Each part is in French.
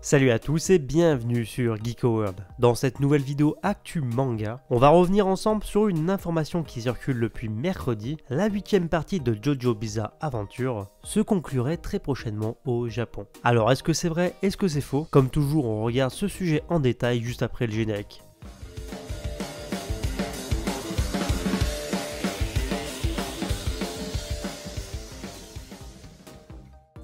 Salut à tous et bienvenue sur Geeko World. Dans cette nouvelle vidéo Actu Manga, on va revenir ensemble sur une information qui circule depuis mercredi. La 8ème partie de JoJo Bizarre Adventure se conclurait très prochainement au Japon. Alors est-ce que c'est vrai, est-ce que c'est faux? Comme toujours, on regarde ce sujet en détail juste après le générique.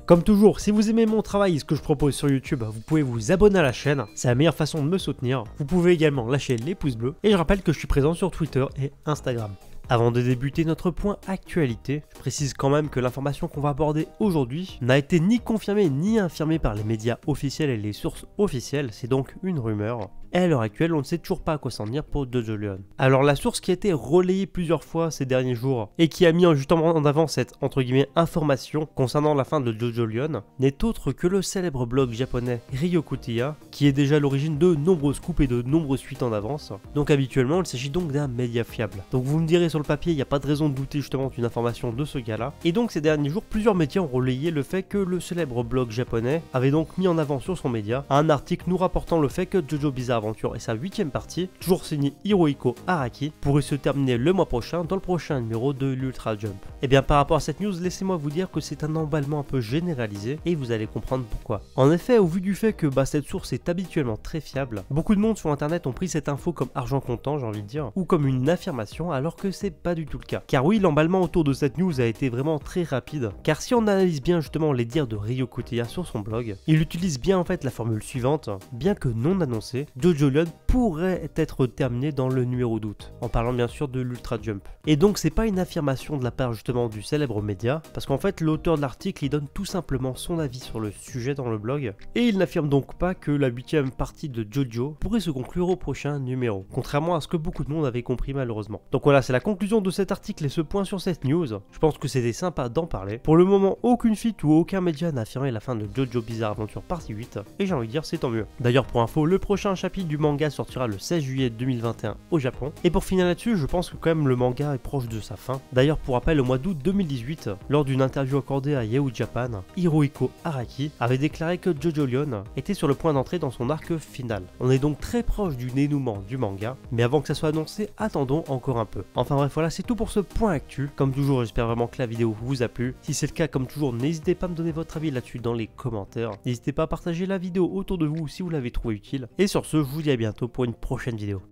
Comme toujours, si vous aimez mon travail et ce que je propose sur YouTube, vous pouvez vous abonner à la chaîne, c'est la meilleure façon de me soutenir. Vous pouvez également lâcher les pouces bleus et je rappelle que je suis présent sur Twitter et Instagram. Avant de débuter notre point actualité, je précise quand même que l'information qu'on va aborder aujourd'hui n'a été ni confirmée ni infirmée par les médias officiels et les sources officielles, c'est donc une rumeur. Et à l'heure actuelle, on ne sait toujours pas à quoi s'en tenir pour JoJo Lion. Alors la source qui a été relayée plusieurs fois ces derniers jours et qui a mis justement en avant cette entre guillemets information concernant la fin de JoJo Lion n'est autre que le célèbre blog japonais Ryokutiya, qui est déjà à l'origine de nombreuses coupes et de nombreuses fuites en avance. Donc habituellement, il s'agit donc d'un média fiable. Donc vous me direz sur le papier, il n'y a pas de raison de douter justement d'une information de ce gars-là. Et donc ces derniers jours, plusieurs médias ont relayé le fait que le célèbre blog japonais avait donc mis en avant sur son média un article nous rapportant le fait que JoJo Bizarre Adventure et sa 8ème partie, toujours signée Hirohiko Araki, pourrait se terminer le mois prochain dans le prochain numéro de l'Ultra Jump. Et bien par rapport à cette news, laissez-moi vous dire que c'est un emballement un peu généralisé et vous allez comprendre pourquoi. En effet, au vu du fait que cette source est habituellement très fiable, beaucoup de monde sur internet ont pris cette info comme argent comptant, j'ai envie de dire, ou comme une affirmation alors que c'est pas du tout le cas. Car oui, l'emballement autour de cette news a été vraiment très rapide, car si on analyse bien justement les dires de Ryokutiya sur son blog, il utilise bien en fait la formule suivante: bien que non annoncé, JoJo Lion pourrait être terminé dans le numéro d'août, en parlant bien sûr de l'Ultra Jump. Et donc c'est pas une affirmation de la part justement du célèbre média, parce qu'en fait l'auteur de l'article il donne tout simplement son avis sur le sujet dans le blog, et il n'affirme donc pas que la 8ème partie de JoJo pourrait se conclure au prochain numéro, contrairement à ce que beaucoup de monde avait compris malheureusement. Donc voilà, c'est la conclusion de cet article et ce point sur cette news. Je pense que c'était sympa d'en parler. Pour le moment, aucune fuite ou aucun média n'a affirmé la fin de JoJo Bizarre Adventure partie 8, et j'ai envie de dire c'est tant mieux. D'ailleurs pour info, le prochain chapitre du manga sortira le 16 juillet 2021 au Japon. Et pour finir là-dessus, je pense que quand même le manga est proche de sa fin. D'ailleurs pour rappel, au mois d'août 2018, lors d'une interview accordée à Yahoo Japan, Hirohiko Araki avait déclaré que JoJo Lion était sur le point d'entrer dans son arc final. On est donc très proche du dénouement du manga, mais avant que ça soit annoncé, attendons encore un peu. Enfin bref, voilà, c'est tout pour ce point actu. Comme toujours, j'espère vraiment que la vidéo vous a plu. Si c'est le cas, comme toujours, n'hésitez pas à me donner votre avis là-dessus dans les commentaires. N'hésitez pas à partager la vidéo autour de vous si vous l'avez trouvé utile. Et sur ce, je vous dis à bientôt pour une prochaine vidéo.